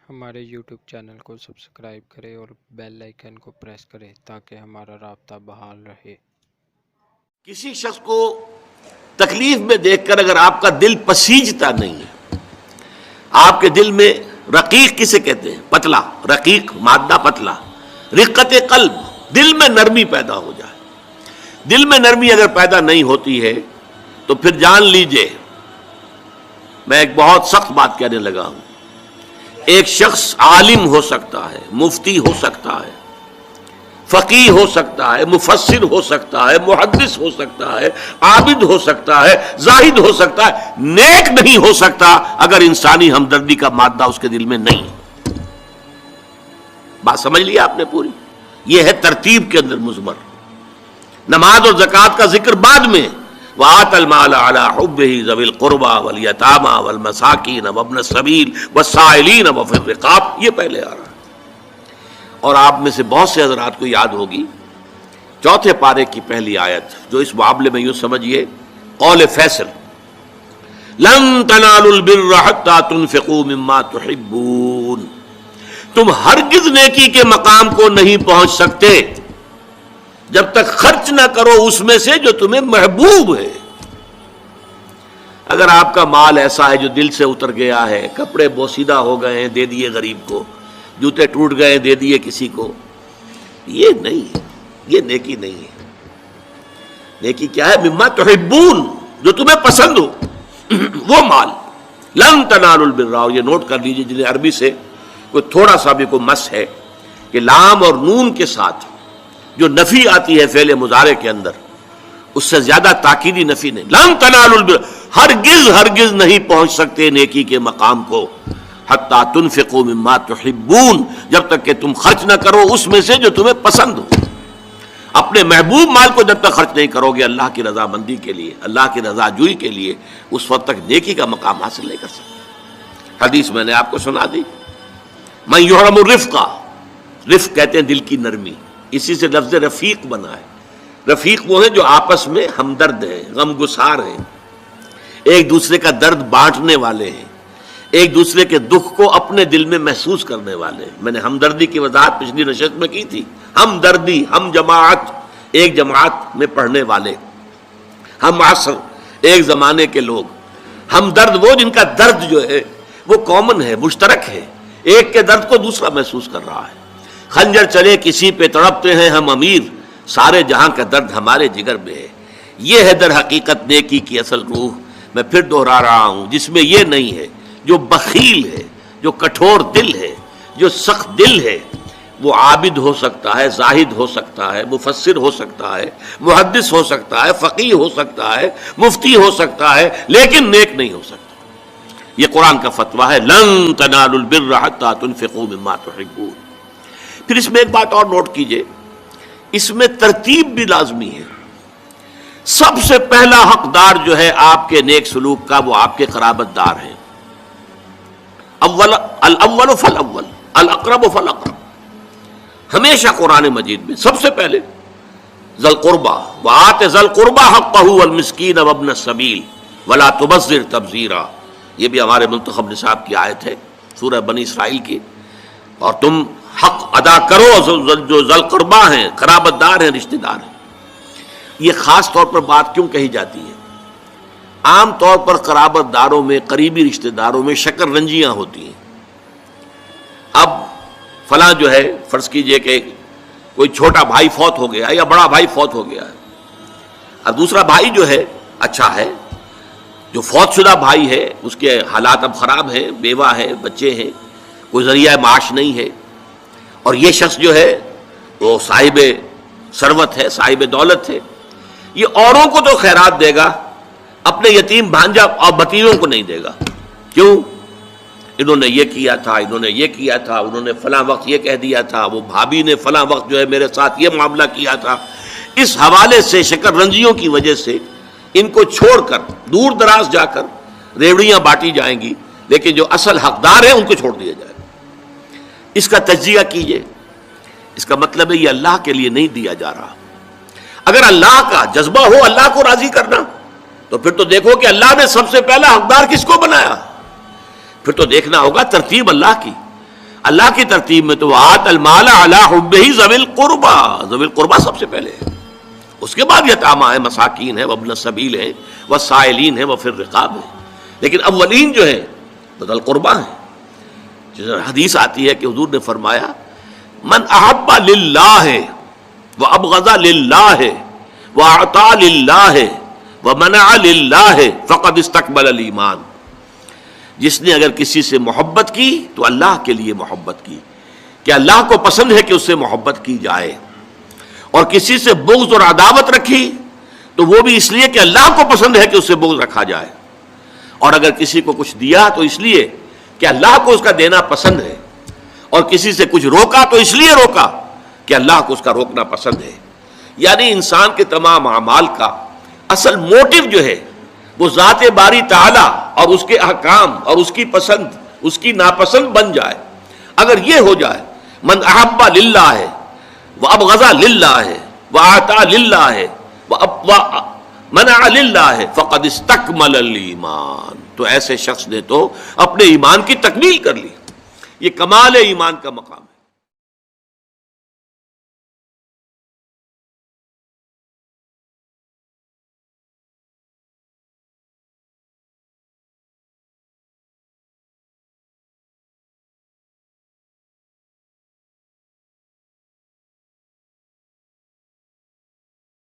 ہمارے YouTube channel کو subscribe کریں اور بیل آئیکن کو پریس کریں تاکہ ہمارا رابطہ بحال رہے۔ کسی شخص کو تکلیف میں دیکھ کر اگر آپ کا دل پسیجتا نہیں ہے، آپ کے دل میں رقیق کسے کہتے ہیں؟ پتلا، رقیق مادہ پتلا، رقت قلب، دل میں نرمی پیدا ہو جائے۔ دل میں نرمی اگر پیدا نہیں ہوتی ہے تو پھر جان لیجئے، میں ایک بہت سخت بات کہنے لگا ہوں، ایک شخص عالم ہو سکتا ہے، مفتی ہو سکتا ہے، فقیہ ہو سکتا ہے، مفسر ہو سکتا ہے، محدث ہو سکتا ہے، عابد ہو سکتا ہے، زاہد ہو سکتا ہے، نیک نہیں ہو سکتا اگر انسانی ہمدردی کا مادہ اس کے دل میں نہیں ہے۔ بات سمجھ لی آپ نے پوری؟ یہ ہے ترتیب کے اندر مضمر۔ نماز اور زکوٰۃ کا ذکر بعد میں، وَآتَ الْمَالَ عَلَىٰ حُبِّهِ ذَوِي الْقُرْبَىٰ وَالْيَتَامَىٰ وَالْمَسَاكِينَ وَابْنَ السَّبِيلِ وَالسَّائِلِينَ وَفِي الرِّقَابِ، یہ پہلے آ رہا ہے۔ اور آپ میں سے بہت سے حضرات کو یاد ہوگی چوتھے پارے کی پہلی آیت، جو اس معاملے میں یوں سمجھیے قول فیصل، لَن تَنَالُوا الْبِرَّ حَتَّىٰ تُنْفِقُوا مِمَّا تُحِبُّونَ، تم ہرگز نیکی کے مقام کو نہیں پہنچ سکتے جب تک خرچ نہ کرو اس میں سے جو تمہیں محبوب ہے۔ اگر آپ کا مال ایسا ہے جو دل سے اتر گیا ہے، کپڑے بوسیدہ ہو گئے ہیں دے دیے غریب کو، جوتے ٹوٹ گئے دے دیے کسی کو، یہ نہیں، یہ نیکی نہیں ہے۔ نیکی کیا ہے؟ مما تحبون، جو تمہیں پسند ہو وہ مال۔ لن تنالوا البر، یہ نوٹ کر لیجیے جنہیں عربی سے کوئی تھوڑا سا بھی کوئی مس ہے کہ لام اور نون کے ساتھ جو نفی آتی ہے فعل مضارع کے اندر، اس سے زیادہ تاکیدی نفی نہیں۔ لن تنالوا البر، ہرگز ہرگز نہیں پہنچ سکتے نیکی کے مقام کو، حتی تنفقوا مما تحبون، جب تک کہ تم خرچ نہ کرو اس میں سے جو تمہیں پسند ہو۔ اپنے محبوب مال کو جب تک خرچ نہیں کرو گے اللہ کی رضامندی کے لیے، اللہ کی رضا جوئی کے لیے، اس وقت تک نیکی کا مقام حاصل نہیں کر سکتے۔ حدیث میں نے آپ کو سنا دی، من یحرم الرفق، رفق کہتے ہیں دل کی نرمی، اسی سے لفظ رفیق بنا ہے۔ رفیق وہ ہیں جو آپس میں ہمدرد ہیں، غم گسار ہیں، ایک دوسرے کا درد بانٹنے والے ہیں، ایک دوسرے کے دکھ کو اپنے دل میں محسوس کرنے والے ہیں۔ میں نے ہمدردی کی وضاحت پچھلی نشست میں کی تھی۔ ہمدردی، ہم جماعت، ایک جماعت میں پڑھنے والے، ہم عصر، ایک زمانے کے لوگ۔ ہمدرد وہ جن کا درد جو ہے وہ کامن ہے، مشترک ہے، ایک کے درد کو دوسرا محسوس کر رہا ہے۔ خنجر چلے کسی پہ تڑپتے ہیں ہم امیر، سارے جہاں کا درد ہمارے جگر میں ہے۔ یہ ہے در حقیقت نیکی کی اصل روح۔ میں پھر دوہرا رہا ہوں، جس میں یہ نہیں ہے، جو بخیل ہے، جو کٹھور دل ہے، جو سخت دل ہے، وہ عابد ہو سکتا ہے، زاہد ہو سکتا ہے، مفسر ہو سکتا ہے، محدث ہو سکتا ہے، فقیہ ہو سکتا ہے، مفتی ہو سکتا ہے، لیکن نیک نہیں ہو سکتا۔ یہ قرآن کا فتویٰ ہے، لن تنالوا البر حتی تنفقوا مما تحبون۔ پھر اس میں ایک بات اور نوٹ کیجئے، اس میں ترتیب بھی لازمی ہے۔ سب سے پہلا حقدار جو ہے آپ کے نیک سلوک کا وہ آپ کے قرابت دار ہیں۔ الاول فالاول، الاقرب فالاقرب۔ ہمیشہ قرآن مجید میں سب سے پہلے ذی القربیٰ، وآت ذی القربیٰ حقہ والمسکین وابن السبیل ولا تبذر تبذیرا، یہ بھی ہمارے منتخب نصاب کی آیت ہے سورہ بنی اسرائیل کی۔ اور تم حق ادا کرو جو ذی القربیٰ ہیں، قرابت دار ہیں، رشتہ دار ہیں۔ یہ خاص طور پر بات کیوں کہی جاتی ہے؟ عام طور پر قرابت داروں میں، قریبی رشتہ داروں میں شکر رنجیاں ہوتی ہیں۔ اب فلاں جو ہے، فرض کیجئے کہ کوئی چھوٹا بھائی فوت ہو گیا یا بڑا بھائی فوت ہو گیا ہے، اور دوسرا بھائی جو ہے اچھا ہے، جو فوت شدہ بھائی ہے اس کے حالات اب خراب ہیں، بیوہ ہے، بچے ہیں، کوئی ذریعہ معاش نہیں ہے، اور یہ شخص جو ہے وہ صاحب ثروت ہے، صاحب دولت ہے، یہ اوروں کو تو خیرات دے گا، اپنے یتیم بھانجا اور بتیوں کو نہیں دے گا۔ کیوں؟ انہوں نے یہ کیا تھا، انہوں نے یہ کیا تھا، انہوں نے فلاں وقت یہ کہہ دیا تھا، وہ بھابھی نے فلاں وقت جو ہے میرے ساتھ یہ معاملہ کیا تھا۔ اس حوالے سے شکر رنجیوں کی وجہ سے ان کو چھوڑ کر دور دراز جا کر ریوڑیاں بانٹی جائیں گی، لیکن جو اصل حقدار ہیں ان کو چھوڑ دیا جائے گا۔ اس کا تجزیہ کیجئے، اس کا مطلب ہے یہ اللہ کے لیے نہیں دیا جا رہا۔ اگر اللہ کا جذبہ ہو اللہ کو راضی کرنا، تو پھر تو دیکھو کہ اللہ نے سب سے پہلا حقدار کس کو بنایا، پھر تو دیکھنا ہوگا ترتیب اللہ کی۔ اللہ کی ترتیب میں تو وآت المال علی حبہ ذوی القربى، ذوی القربى سب سے پہلے ہے، اس کے بعد یتامى ہے، مساکین ہے، وابن السبیل ہے، والسائلین ہے، وفی الرقاب ہے، لیکن اولین جو ہے ذوی القربى ہے۔ جیسے حدیث آتی ہے کہ حضور نے فرمایا من احب للہ وابغض للہ واعطى للہ ومنع للہ فقد استقبل الایمان، جس نے اگر کسی سے محبت کی تو اللہ کے لیے محبت کی، کہ اللہ کو پسند ہے کہ اس سے محبت کی جائے، اور کسی سے بغض اور عداوت رکھی تو وہ بھی اس لیے کہ اللہ کو پسند ہے کہ اس سے بغض رکھا جائے، اور اگر کسی کو کچھ دیا تو اس لیے کہ اللہ کو اس کا دینا پسند ہے، اور کسی سے کچھ روکا تو اس لیے روکا کہ اللہ کو اس کا روکنا پسند ہے۔ یعنی انسان کے تمام اعمال کا اصل موٹو جو ہے وہ ذات باری تعالی اور اس کے احکام اور اس کی پسند اس کی ناپسند بن جائے۔ اگر یہ ہو جائے من احب للہ ہے وابغض للہ ہے واعطى للہ ہے ومنع للہ ہے فقد استکمل الایمان، تو ایسے شخص نے تو اپنے ایمان کی تکمیل کر لی۔ یہ کمال ایمان کا مقام ہے۔